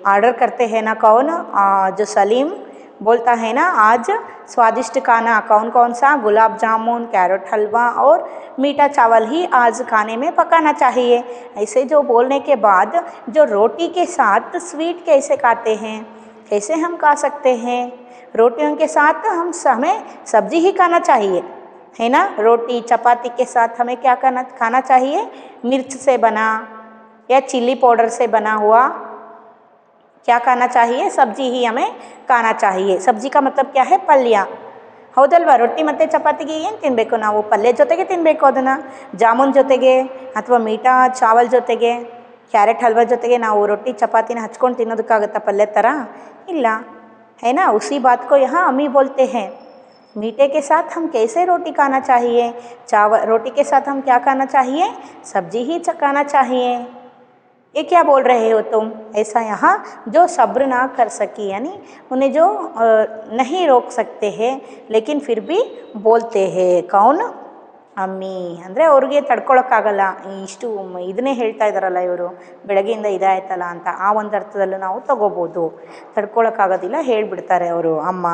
[SPEAKER 2] ऑर्डर करते हैं ना, कौन? जो सलीम बोलता है ना, आज स्वादिष्ट खाना कौन कौन सा? गुलाब जामुन, कैरेट हलवा और मीठा चावल ही आज खाने में पकाना चाहिए। ऐसे जो बोलने के बाद जो रोटी के साथ स्वीट कैसे खाते हैं? कैसे हम खा सकते हैं? रोटियों के साथ हमें सब्जी ही खाना चाहिए, है ना। रोटी चपाती के साथ हमें क्या खाना चाहिए? मिर्च से बना या चिल्ली पाउडर से बना हुआ क्या खाना चाहिए? सब्जी ही हमें खाना चाहिए। सब्जी का मतलब क्या है? ಪಲ್ಯ, ಹೌದಲ್ವಾ? ರೊಟ್ಟಿ ಮತ್ತು ಚಪಾತಿಗೆ ಏನು ತಿನ್ನಬೇಕು ನಾವು? ಪಲ್ಯ ಜೊತೆಗೆ ತಿನ್ನಬೇಕು ಅದನ್ನು। ಜಾಮೂನ್ ಜೊತೆಗೆ ಅಥವಾ ಮೀಠಾ ಚಾವಲ್ ಜೊತೆಗೆ, ಕ್ಯಾರೆಟ್ ಹಲ್ವಾ ಜೊತೆಗೆ ನಾವು ರೊಟ್ಟಿ ಚಪಾತಿನ ಹಚ್ಕೊಂಡು ತಿನ್ನೋದಕ್ಕಾಗುತ್ತಾ ಪಲ್ಯ ಥರ? ಇಲ್ಲ, है ना। उसी बात को यहाँ अम्मी बोलते हैं। मीठे के साथ हम कैसे रोटी खाना चाहिए? रोटी के साथ हम क्या खाना चाहिए? सब्जी ही खाना चाहिए। ये क्या बोल रहे हो तुम? ऐसा यहाँ जो सब्र ना कर सकी, यानी उन्हें जो नहीं रोक सकते हैं लेकिन फिर भी बोलते हैं। कौन? ಅಮ್ಮಿ ಅಂದರೆ ಅವ್ರಿಗೆ ತಡ್ಕೊಳಕ್ಕಾಗಲ್ಲ, ಇಷ್ಟು ಇದನ್ನೇ ಹೇಳ್ತಾ ಇದ್ದಾರಲ್ಲ ಇವರು, ಬೆಳಗ್ಗೆಯಿಂದ ಇದಾಯ್ತಲ್ಲ ಅಂತ, ಆ ಒಂದು ಅರ್ಥದಲ್ಲೂ ನಾವು ತಗೋಬೋದು। ತಡ್ಕೊಳಕ್ಕಾಗೋದಿಲ್ಲ ಹೇಳ್ಬಿಡ್ತಾರೆ ಅವರು, ಅಮ್ಮ।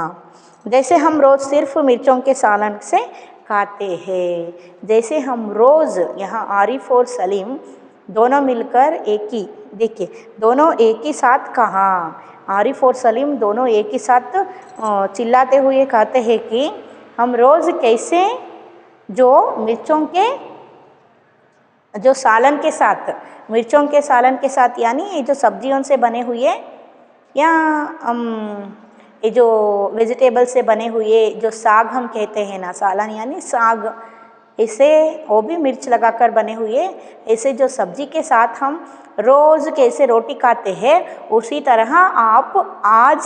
[SPEAKER 2] जैसे हम रोज़ सिर्फ मिर्चों के सालन से खाते हैं, जैसे हम रोज़, यहाँ आरिफ और सलीम दोनों मिलकर एक ही, देखिए दोनों एक ही साथ कहा, आरिफ और सलीम दोनों एक ही साथ चिल्लाते हुए कहते हैं कि हम रोज़ कैसे जो मिर्चों के जो सालन के साथ, मिर्चों के सालन के साथ यानी ये जो सब्जियों से बने हुए या ये जो वेजिटेबल से बने हुए जो साग हम कहते हैं ना, सालन यानी साग, इसे वो भी मिर्च लगाकर बने हुए, ऐसे जो सब्जी के साथ हम रोज़ कैसे रोटी खाते हैं, उसी तरह आप आज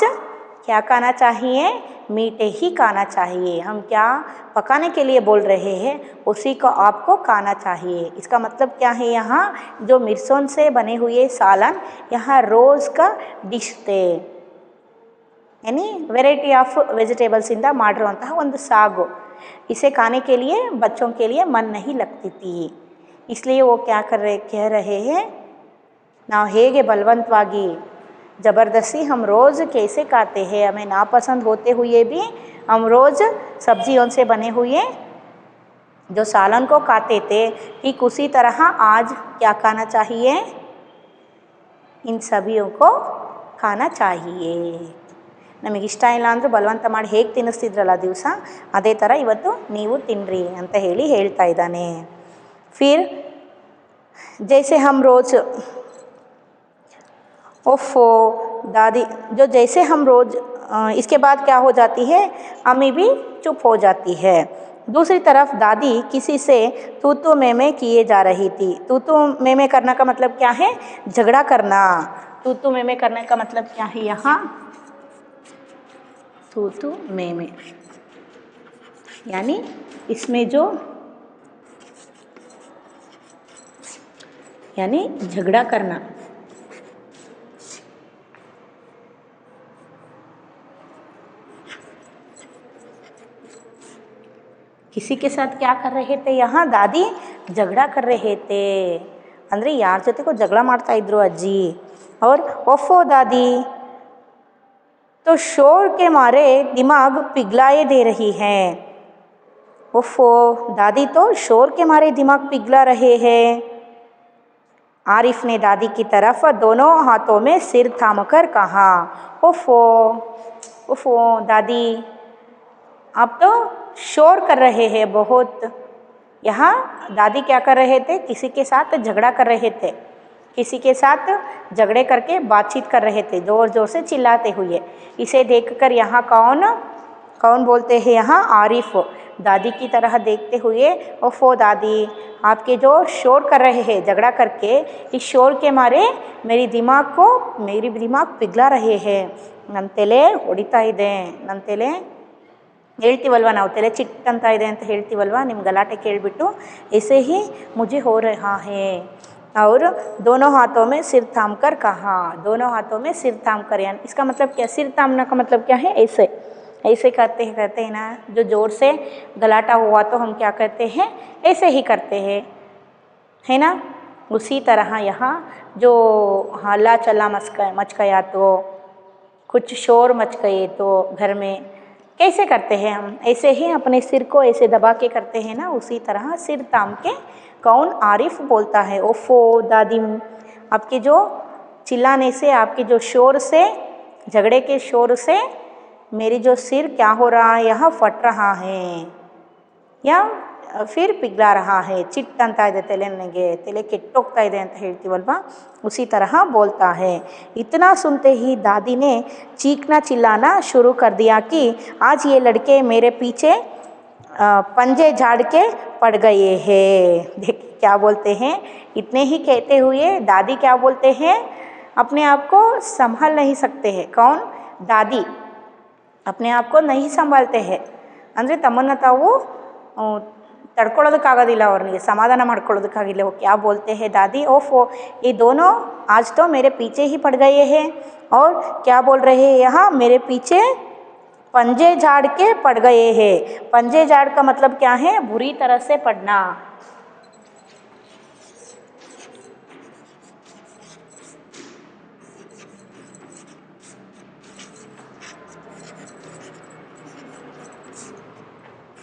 [SPEAKER 2] क्या खाना चाहिए? मीठे ही खाना चाहिए। हम क्या पकाने के लिए बोल रहे हैं उसी को आपको खाना चाहिए। इसका मतलब क्या है? यहाँ जो मिर्चों से बने हुए सालन यहाँ रोज़ का डिश थे, यानी वेराइटी ऑफ वेजिटेबल्स इंದ ಮಾಡಿರುವಂತಹ ಒಂದು सागो, इसे खाने के लिए बच्चों के लिए मन नहीं लगती थी। इसलिए वो क्या कह रहे हैं, ನಾವು ಹೇಗೆ ಬಲವಂತವಾಗಿ ज़बरदस्ती हम रोज़ कैसे खाते हैं, हमें नापसंद होते हुए भी हम रोज़ सब्जियों से बने हुए जो सालन को खाते थे, ठीक उसी तरह आज क्या खाना चाहिए? इन सभियों को खाना चाहिए। ನಮಗೆ ಇಷ್ಟ ಇಲ್ಲ ಅಂದರೂ ಬಲವಂತ ಮಾಡಿ ಹೇಗೆ ತಿನ್ನಿಸ್ತಿದ್ರಲ್ಲ ದಿವಸ, ಅದೇ ಥರ ಇವತ್ತು ನೀವು ತಿನ್ನಿರಿ ಅಂತ ಹೇಳ್ತಾ ಇದ್ದಾನೆ। ಫಿರ್ ಜೈಸೆ ಹಮ್ ರೋज़ ओफो दादी, जो जैसे हम रोज़, इसके बाद क्या हो जाती है? अम्मी भी चुप हो जाती है। दूसरी तरफ दादी किसी से तू में किए जा रही थी। तू में करना का मतलब क्या है? झगड़ा करना। तू में करने का मतलब क्या है? यहाँ तू में यानी इसमें जो यानी झगड़ा करना, किसी के साथ क्या कर रहे थे यहाँ दादी झगड़ा कर रहे थे ಅಂದರೆ ಯಾರ ಜೊತೆಗೋ ಜಗಳ ಮಾಡ್ತಾ ಇದ್ರು ಅಜ್ಜಿ और ओफो दादी तो शोर के मारे दिमाग पिघलाए दे रही है ओफो दादी तो शोर के मारे दिमाग पिघला रहे हैं आरिफ ने दादी की तरफ दोनों हाथों में सिर थामकर कहा ओफो ओफो दादी आप तो शोर कर रहे हैं बहुत यहाँ दादी क्या कर रहे थे किसी के साथ झगड़ा कर रहे थे किसी के साथ झगड़े करके बातचीत कर रहे थे ज़ोर ज़ोर से चिल्लाते हुए इसे देखकर यहाँ कौन कौन बोलते हैं यहाँ आरिफ दादी की तरह देखते हुए ओफो दादी आपके जो शोर कर रहे हैं झगड़ा करके इस शोर के मारे मेरी दिमाग पिघला रहे हैं ನನ್ನ ತಲೆ ಹೊಡಿತಾ ಇದೆ ನನ್ನ ತಲೆ ಹೇಳ್ತೀವಲ್ವ ನಾವು ತಲೆ ಚಿಟ್ಟಂತ ಇದೆ ಅಂತ ಹೇಳ್ತೀವಲ್ವ ನಿಮ್ಮ ಗಲಾಟೆ ಕೇಳಿಬಿಟ್ಟು ऐसे ही मुझे हो रहा है और दोनों हाथों में सिर थाम कर कहा दोनों हाथों में सिर थाम कर यानी इसका मतलब क्या सिर थामना का मतलब क्या है ऐसे ऐसे करते हैं ना जो ज़ोर से गलाटा हुआ तो हम क्या करते हैं ऐसे ही करते हैं है ना उसी तरह यहाँ जो हल्ला चला मच गया तो कुछ शोर मच गए तो घर में कैसे करते हैं हम ऐसे ही अपने सिर को ऐसे दबा के करते हैं ना उसी तरह सिर थाम के कौन आरिफ बोलता है ओफो दादी आपके जो चिल्लाने से आपके जो शोर से झगड़े के शोर से मेरी जो सिर क्या हो रहा है यहाँ फट रहा है या फिर पिघला रहा है चिट ಅಂತ ಇದೆ ತಲೆ ನನಗೆ ತಲೆ ಕೆಟ್ಟೋಗ್ತಾ ಇದೆ ಅಂತ ಹೇಳ್ತೀವಲ್ವಾ उसी तरह बोलता है इतना सुनते ही दादी ने चीखना चिल्लाना शुरू कर दिया कि आज ये लड़के मेरे पीछे पंजे झाड़ के पड़ गए हैं देखिए क्या बोलते हैं इतने ही कहते हुए दादी क्या बोलते हैं अपने आप को संभाल नहीं सकते हैं कौन दादी अपने आप को नहीं संभालते हैं ಅಂದರೆ ತಮ್ಮನ್ನು ತಾವು तड़कोड़ोदक्कागोदिल्ल ಅವ್ರನಿಗೆ समाधान ಮಾಡ್ಕೊಳ್ಳೋದಕ್ಕಾಗಿಲ್ಲ वो क्या बोलते हैं दादी ओफो ये दोनों आज तो मेरे पीछे ही पड़ गए हैं और क्या बोल रहे हैं यहाँ मेरे पीछे पंजे झाड़ के पड़ गए हैं पंजे झाड़ का मतलब क्या है बुरी तरह से पड़ना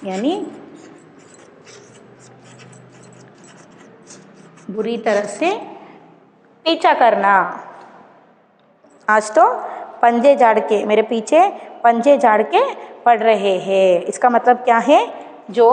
[SPEAKER 2] यानी बुरी तरह से पीछा करना आज तो पंजे झाड़ के मेरे पीछे पंजे झाड़ के पड़ रहे हैं इसका मतलब क्या है जो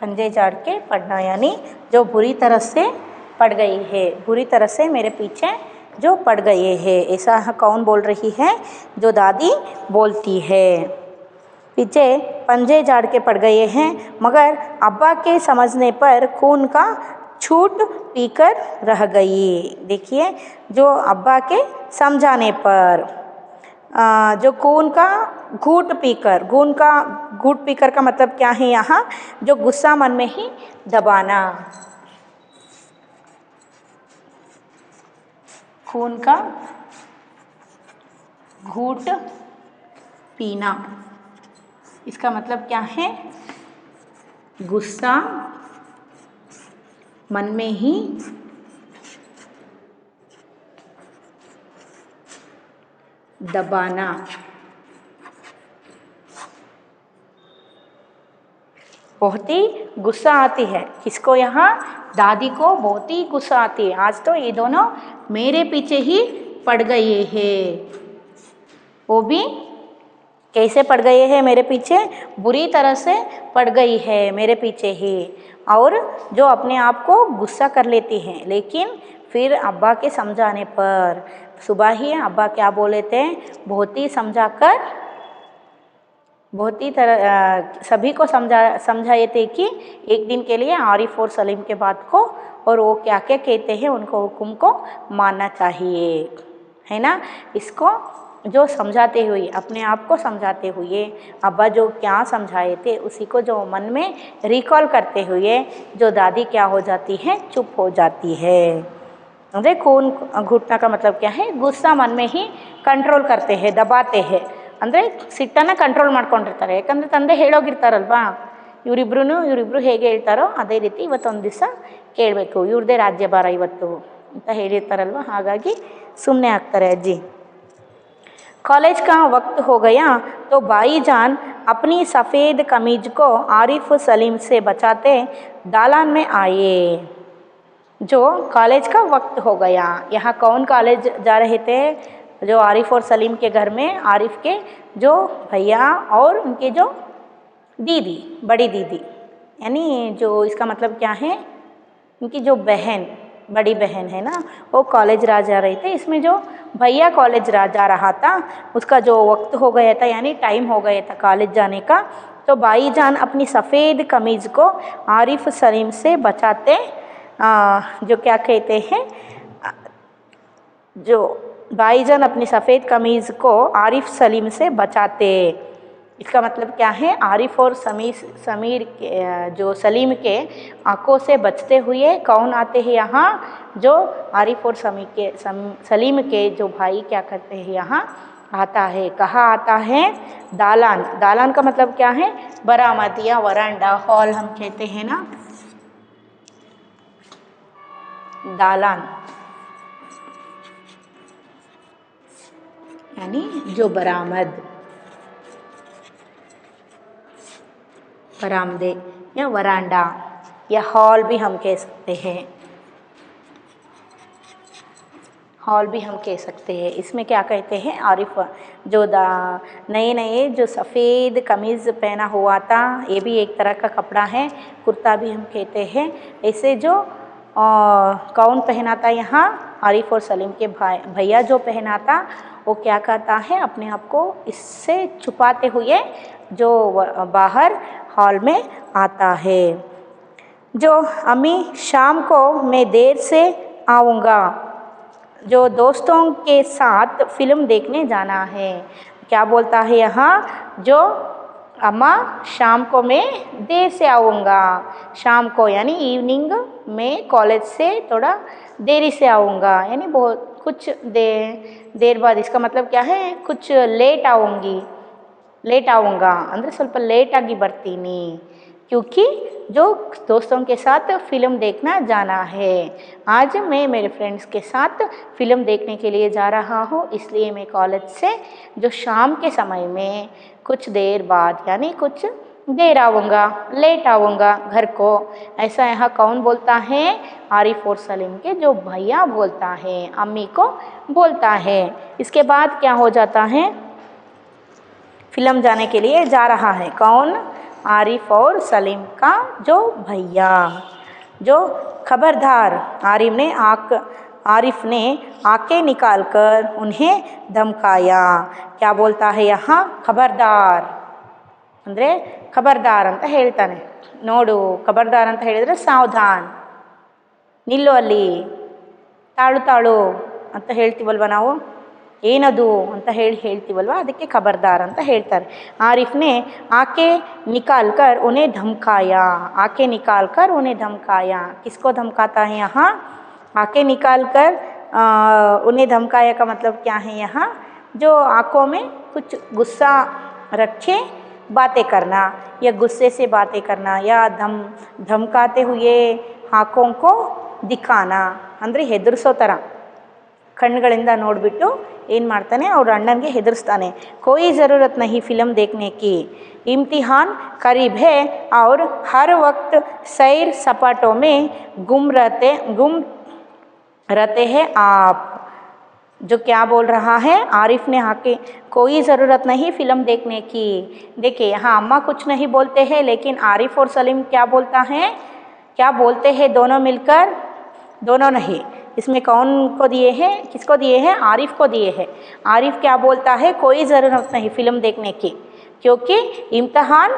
[SPEAKER 2] पंजे झाड़ के पड़ना यानी जो बुरी तरह से पड़ गई है बुरी तरह से मेरे पीछे जो पड़ गए हैं ऐसा कौन बोल रही है जो दादी बोलती है पीछे पंजे झाड़ के पड़ गए हैं मगर अब्बा के समझने पर खून का छूट पीकर रह गई देखिए जो अब्बा के समझाने पर जो खून का घूट पीकर का मतलब क्या है यहाँ जो गुस्सा मन में ही दबाना खून का घूट पीना इसका मतलब क्या है गुस्सा मन में ही दबाना बहुत ही गुस्सा आती है किसको यहाँ दादी को बहुत ही गुस्सा आती है आज तो ये दोनों मेरे पीछे ही पड़ गए हैं वो भी कैसे पड़ गए हैं मेरे पीछे बुरी तरह से पड़ गई है मेरे पीछे ही और जो अपने आप को गुस्सा कर लेती हैं लेकिन फिर अब्बा के समझाने पर सुबह ही अब्बा क्या बोले थे बहुत ही समझाकर बहुत ही तरह सभी को समझाए थे कि एक दिन के लिए आरिफ और सलीम के बात को और वो क्या क्या कहते हैं उनको हुक्म को मानना चाहिए है ना इसको जो समझाते हुए, अपने आप को समझाते हुए, अब्बा जो क्या समझाए थे उसी को जो मन में रिकॉल करते हुए जो दादी क्या हो जाती है, चुप हो जाती है। ಅಂದರೆ खून घुटना का मतलब क्या है, गुस्सा मन में ही ಕಂಟ್ರೋಲ್ करते हैं, ದಬಾತೆ है, ಅಂದರೆ ಸಿಟ್ಟನ್ನು ಕಂಟ್ರೋಲ್ ಮಾಡ್ಕೊಂಡಿರ್ತಾರೆ. ಯಾಕಂದರೆ ತಂದೆ ಹೇಳೋಗಿರ್ತಾರಲ್ವಾ, ಇವರಿಬ್ರು ಹೇಗೆ ಹೇಳ್ತಾರೋ ಅದೇ ರೀತಿ ಇವತ್ತೊಂದು ದಿವಸ ಕೇಳಬೇಕು, ಇವ್ರದ್ದೇ ರಾಜ್ಯಭಾರ ಇವತ್ತು ಅಂತ ಹೇಳಿರ್ತಾರಲ್ವ, ಹಾಗಾಗಿ ಸುಮ್ಮನೆ ಆಗ್ತಾರೆ ಅಜ್ಜಿ. कॉलेज का वक्त हो गया तो भाईजान अपनी सफ़ेद कमीज को आरिफ सलीम से बचाते दालान में आए. जो कॉलेज का वक्त हो गया, यहाँ कौन कॉलेज जा रहे थे, जो आरिफ और सलीम के घर में आरिफ के जो भैया और उनके जो दीदी, बड़ी दीदी, यानी जो इसका मतलब क्या है, उनकी जो बहन, बड़ी बहन है ना, वो कॉलेज जा रहे थे. इसमें जो भैया कॉलेज जा रहा था उसका जो वक्त हो गया था, यानी टाइम हो गया था कॉलेज जाने का. तो भाईजान अपनी सफ़ेद कमीज़ को आरिफ सलीम से बचाते, जो क्या कहते हैं, जो भाईजान अपनी सफ़ेद कमीज़ को आरिफ सलीम से बचाते. इसका मतलब क्या है, आरिफ और समीर के जो सलीम के आँखों से बचते हुए कौन आते हैं यहाँ, जो आरिफ और सलीम के जो भाई क्या करते हैं यहाँ आता है. कहाँ आता है, दालान. दालान का मतलब क्या है, बरामद या वरांडा, हॉल हम कहते हैं ना, दालान यानी जो बरामद, बरामदे या वरांडा या हॉल भी हम कह सकते हैं, हॉल भी हम कह सकते हैं. इसमें क्या कहते हैं, आरिफ जो नए जो सफ़ेद कमीज़ पहना हुआ था, ये भी एक तरह का कपड़ा है, कुर्ता भी हम कहते हैं. ऐसे जो कौन पहना था यहाँ, आरिफ और सलीम के भैया जो पहना था, वो क्या करता है, अपने आप को इससे छुपाते हुए जो बाहर हॉल में आता है. जो अम्मी शाम को मैं देर से आऊँगा, जो दोस्तों के साथ फिल्म देखने जाना है. क्या बोलता है यहाँ, जो अम्मा शाम को मैं देर से आऊँगा, शाम को यानी इवनिंग में कॉलेज से थोड़ा देरी से आऊँगा, यानी बहुत कुछ देर बाद. इसका मतलब क्या है, कुछ लेट आऊँगी, लेट आऊँगा ಅಂದರೆ ಸ್ವಲ್ಪ ಲೇಟಾಗಿ ಬರ್ತೀನಿ, क्योंकि जो दोस्तों के साथ फ़िल्म देखना जाना है. आज मैं मेरे फ्रेंड्स के साथ फ़िल्म देखने के लिए जा रहा हूँ, इसलिए मैं कॉलेज से जो शाम के समय में कुछ देर बाद यानी कुछ देर आऊँगा, लेट आऊँगा घर को. ऐसा यहाँ कौन बोलता है, आरिफ और सलीम के जो भैया बोलता है, अम्मी को बोलता है. इसके बाद क्या हो जाता है, फिल्म जाने के लिए जा रहा है कौन, आरिफ और सलीम का जो भैया. जो खबरदार, आरिफ ने आंखें निकालकर उन्हें धमकाया. क्या बोलता है यहाँ, खबरदार ಅಂದರೆ ಖಬರ್ದಾರ್ ಅಂತ ಹೇಳ್ತಾನೆ. ನೋಡು, ಖಬರ್ದಾರ್ ಅಂತ ಹೇಳಿದರೆ ಸಾವಧಾನ್, ನಿಲ್ಲು ಅಲ್ಲಿ, ತಾಳು ಅಂತ ಹೇಳ್ತೀವಲ್ವ ನಾವು, ಏನದು ಅಂತ ಹೇಳ್ತೀವಲ್ವ, ಅದಕ್ಕೆ ಖಬರ್ದಾರ್ ಅಂತ ಹೇಳ್ತಾರೆ. ಆರಿಫ್ನೆ ಆಕೆ निकाल कर उन्हें धमकाया, आके निकाल कर उन्हें धमकाया. किसको धमकाता है यहाँ, आके निकाल कर उन्हें धमकाया का मतलब क्या है यहाँ, जो आँखों में कुछ गुस्सा रखे बातें करना या गुस्से से बातें करना या धमकाते हुए आँखों को दिखाना, ಅಂದರೆ ಹೆದರಿಸೋ ಥರ ಕಣ್ಣುಗಳಿಂದ ನೋಡಿಬಿಟ್ಟು ಏನು ಮಾಡ್ತಾನೆ, ಅವ್ರ ಅಣ್ಣನಿಗೆ ಹೆದರಿಸ್ತಾನೆ. कोई ज़रूरत नहीं फिल्म देखने की, इम्तिहान करीब है और हर वक्त सैर सपाटों में गुम रहते हैं आप. जो क्या बोल रहा है, आरिफ ने आके कोई ज़रूरत नहीं फ़िल्म देखने की. देखिए यहाँ अम्मा कुछ नहीं बोलते हैं, लेकिन आरिफ और सलीम क्या बोलते हैं दोनों मिलकर, दोनों नहीं, इसमें कौन को दिए हैं, किसको दिए हैं, आरिफ को दिए हैं. आरिफ क्या बोलता है, कोई ज़रूरत नहीं फ़िल्म देखने की, क्योंकि इम्तिहान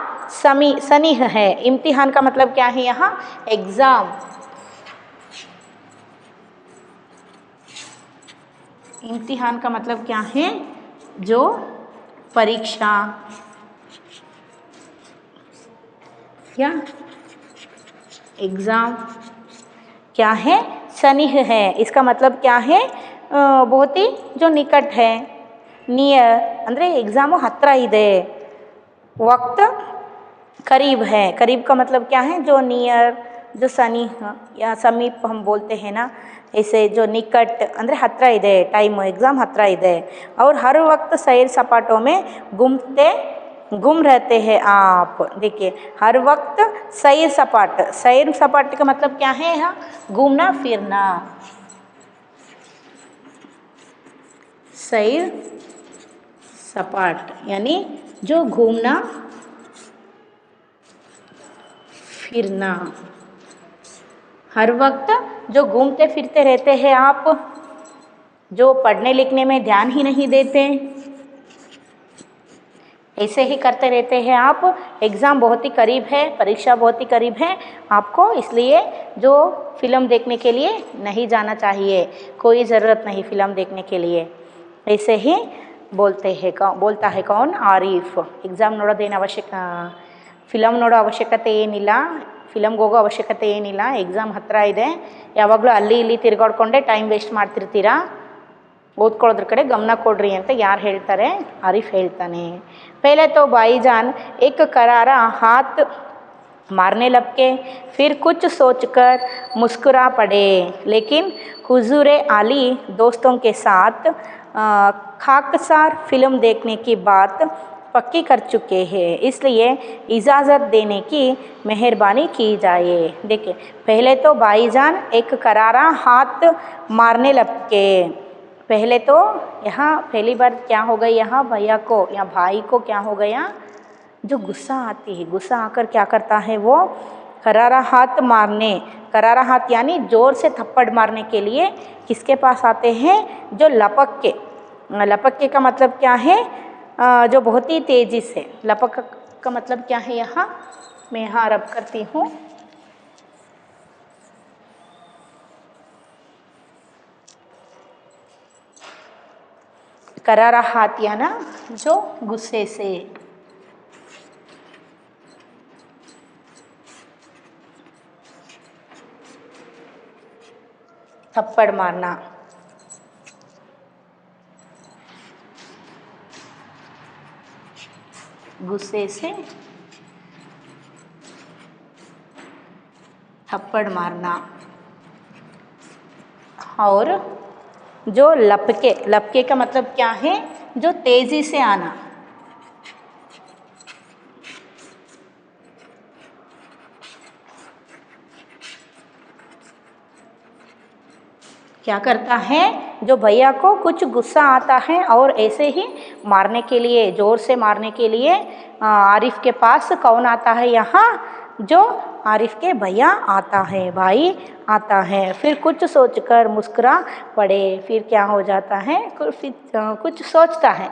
[SPEAKER 2] सनीह है. इम्तिहान का मतलब क्या है यहाँ, एग्ज़ाम. इम्तिहान का मतलब क्या है, जो परीक्षा या एग्ज़ाम क्या है, सनिह है। इसका मतलब क्या है, बहुत ही जो निकट है, नियर ಅಂದರೆ एग्ज़ामು ಹತ್ರ ಇದೆ, वक्त करीब है। करीब का मतलब क्या है, जो नियर, जो सनिह या समीप हम बोलते हैं ना, ऐसे जो निकट ಅಂದರೆ ಹತ್ರ ಇದೆ, टाइम एग्ज़ाम हत्र ಇದೆ। और हर वक्त सैर सपाटों में गुम रहते हैं आप। देखिए हर वक्त सैर सपाट का मतलब क्या है, यहाँ घूमना फिरना। सैर सपाट यानी जो घूमना फिरना। हर वक्त जो घूमते फिरते रहते हैं आप, जो पढ़ने लिखने में ध्यान ही नहीं देते, ऐसे ही करते रहते हैं आप। एग्ज़ाम बहुत ही करीब है, परीक्षा बहुत ही करीब है आपको, इसलिए जो फ़िल्म देखने के लिए नहीं जाना चाहिए, कोई ज़रूरत नहीं फ़िल्म देखने के लिए। ऐसे ही बोलता है कौन, आरिफ। एग्ज़ाम ನೋಡೋದೇನು ಅವಶ್ಯಕ, ಫಿಲಮ್ ನೋಡೋ ಅವಶ್ಯಕತೆ ಏನಿಲ್ಲ, ಫಿಲಮ್ಗೆ ಹೋಗೋ ಅವಶ್ಯಕತೆ ಏನಿಲ್ಲ, ಎಕ್ಸಾಮ್ ಹತ್ತಿರ ಇದೆ, ಯಾವಾಗಲೂ ಅಲ್ಲಿ ಇಲ್ಲಿ ತಿರುಗಾಡ್ಕೊಂಡೆ ಟೈಮ್ ವೇಸ್ಟ್ ಮಾಡ್ತಿರ್ತೀರಾ, ಓದ್ಕೊಳ್ಳೋದ್ರ ಕಡೆ ಗಮನ ಕೊಡ್ರಿ ಅಂತ ಯಾರು ಹೇಳ್ತಾರೆ, ಆರಿಫ್ ಹೇಳ್ತಾನೆ। पहले तो भाईजान एक करारा हाथ मारने लपके, फिर कुछ सोचकर मुस्कुरा पड़े, लेकिन हुजूरे आली दोस्तों के साथ खाकसार फिल्म देखने की बात पक्की कर चुके हैं, इसलिए इजाज़त देने की मेहरबानी की जाए। देखिए पहले तो भाईजान एक करारा हाथ मारने लपके, पहले तो यहाँ पहली बार क्या हो गई, यहाँ भैया को या भाई को क्या हो गया, जो गुस्सा आती है, गुस्सा आकर क्या करता है वो, करारा हाथ मारने, करारा हाथ यानी ज़ोर से थप्पड़ मारने के लिए किसके पास आते हैं, जो लपक के का मतलब क्या है, जो बहुत ही तेज़ी से, लपक का मतलब क्या है, यहाँ मैं यहाँ रब करती हूँ, करारा हाथ या ना जो गुस्से से, थप्पड़ मारना। गुस्से से थप्पड़ मारना। और जो लपके का मतलब क्या है, जो तेज़ी से आना। क्या करता है, जो भैया को कुछ गुस्सा आता है और ऐसे ही मारने के लिए, ज़ोर से मारने के लिए आरिफ के पास कौन आता है, यहाँ जो आरिफ के भैया आता है, भाई आता है। फिर कुछ सोचकर मुस्कुरा पड़े, फिर क्या हो जाता है, कुछ सोचता है,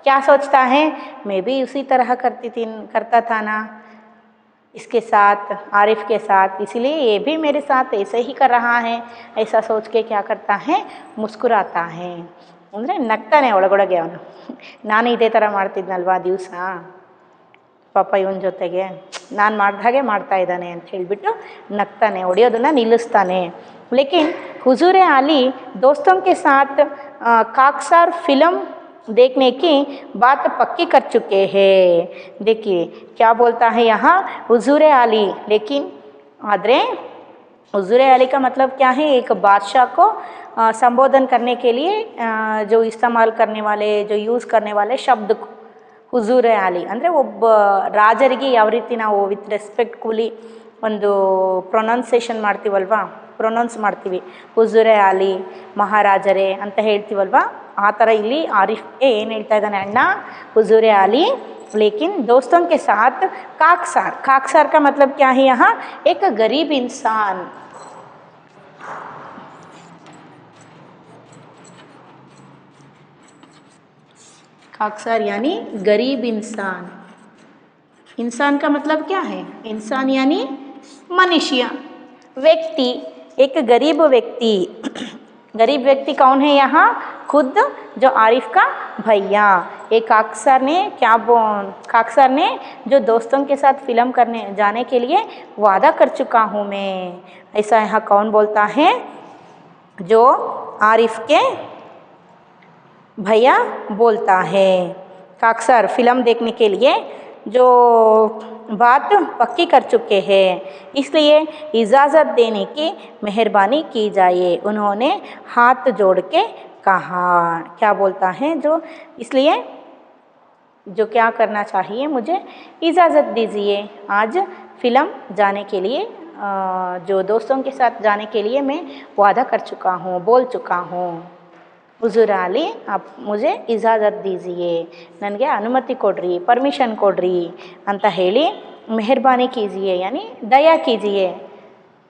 [SPEAKER 2] क्या सोचता है, मैं भी उसी तरह करता था ना इसके साथ, आरिफ के साथ, इसलिए ये भी मेरे साथ ऐसे ही कर रहा है, ऐसा सोच के क्या करता है, मुस्कुराता है। ಅಂದರೆ ನಗ್ತಾನೆ ಒಳಗೊಳಗೆ ಅವನು, ನಾನು ಇದೇ ಥರ ಮಾಡ್ತಿದ್ನಲ್ವಾ ದಿವಸ, ಪಾಪ ಇವನ ಜೊತೆಗೆ ನಾನು ಮಾಡ್ದ ಹಾಗೆ ಮಾಡ್ತಾ ಇದ್ದಾನೆ ಅಂತ ಹೇಳಿಬಿಟ್ಟು ನಗ್ತಾನೆ, ಹೊಡೆಯೋದನ್ನು ನಿಲ್ಲಿಸ್ತಾನೆ। लेकिन हुजूरे आली दोस्तों के साथ खाकसार फिल्म देखने की बात पक्की कर चुके हैं। देखिए क्या बोलता है यहाँ, हुजूरे आली, लेकिन आदरे हुजूरे आली का मतलब क्या है, एक बादशाह को संबोधन करने के लिए जो इस्तेमाल करने वाले, जो यूज़ करने वाले शब्द को ಹುಜೂರೆ ಆಲಿ ಅಂದರೆ ಒಬ್ಬ ರಾಜರಿಗೆ ಯಾವ ರೀತಿ ನಾವು ವಿತ್ ರೆಸ್ಪೆಕ್ಟ್ಫುಲಿ ಒಂದು ಪ್ರೊನೌನ್ಸೇಷನ್ ಪ್ರೊನೌನ್ಸ್ ಮಾಡ್ತೀವಿ, ಹುಜೂರೆ ಆಲಿ, ಮಹಾರಾಜರೇ ಅಂತ ಹೇಳ್ತೀವಲ್ವಾ, ಆ ಥರ ಇಲ್ಲಿ ಆರಿಫ್ಗೆ ಏನು ಹೇಳ್ತಾ ಇದ್ದಾನೆ ಅಣ್ಣ, ಹುಜೂರೆ ಆಲಿ लेकिन दोस्तों के साथ खाकसार का मतलब क्या है, यहाँ एक गरीब इंसान, खाकसार यानी गरीब इंसान। इंसान का मतलब क्या है, इंसान यानी मनुष्य, व्यक्ति, एक गरीब व्यक्ति। गरीब व्यक्ति कौन है यहाँ, खुद जो आरिफ का भैया, एक काकसर ने जो दोस्तों के साथ फिल्म करने जाने के लिए वादा कर चुका हूँ मैं। ऐसा यहाँ कौन बोलता है? जो आरिफ के भैया बोलता है। काकसर फिल्म देखने के लिए जो बात पक्की कर चुके हैं, इसलिए इजाज़त देने की मेहरबानी की जाए। उन्होंने हाथ जोड़ के कहा। क्या बोलता है? जो इसलिए जो क्या करना चाहिए, मुझे इजाज़त दीजिए आज फिल्म जाने के लिए, जो दोस्तों के साथ जाने के लिए मैं वादा कर चुका हूँ, बोल चुका हूँ। ಹುಜೂರಾಲಿ आप मुझे इजाज़त दीजिए, ನನಗೆ ಅನುಮತಿ ಕೊಡ್ರಿ, परमिशन ಕೊಡ್ರಿ ಅಂತ ಹೇಳಿ मेहरबानी कीजिए यानी दया कीजिए।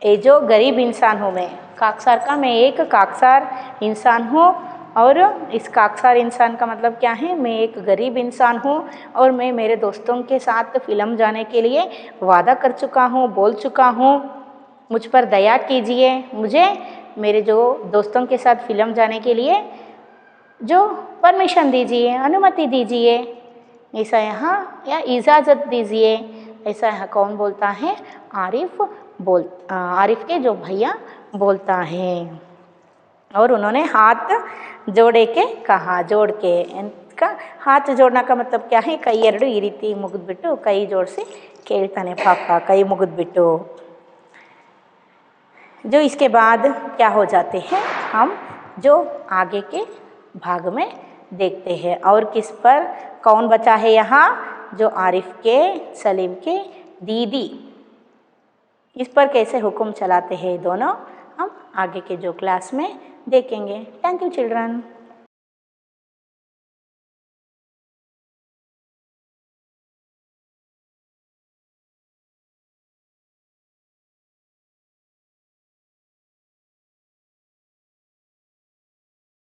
[SPEAKER 2] ये जो गरीब इंसान हूँ मैं, काकसार का मैं एक काकसार इंसान हूँ, और इस काकसार इंसान का मतलब क्या है? मैं एक गरीब इंसान हूँ और मैं मेरे दोस्तों के साथ फिल्म जाने के लिए वादा कर चुका हूँ, बोल चुका हूँ। मुझ पर दया कीजिए, मुझे मेरे जो दोस्तों के साथ फिल्म जाने के लिए जो परमिशन दीजिए, अनुमति दीजिए। ऐसा यहाँ या इजाज़त दीजिए, ऐसा यहाँ कौन बोलता है? आरिफ के जो भैया बोलता है। और उन्होंने हाथ जोड़े के कहा, जोड़ के इनका हाथ जोड़ना का मतलब क्या है? ಕೈ ಎರಡು ಈ ರೀತಿ ಮುಗಿದ್ಬಿಟ್ಟು ಕೈ ಜೋಡಿಸಿ ಕೇಳ್ತಾನೆ ಪಾಪ, ಕೈ ಮುಗಿದ್ಬಿಟ್ಟು। जो इसके बाद क्या हो जाते हैं, हम जो आगे के भाग में देखते हैं। और किस पर कौन बचा है यहाँ? जो आरिफ के, सलीम के दीदी, इस पर कैसे हुक्म चलाते हैं दोनों, हम आगे के जो क्लास में देखेंगे। Thank you children.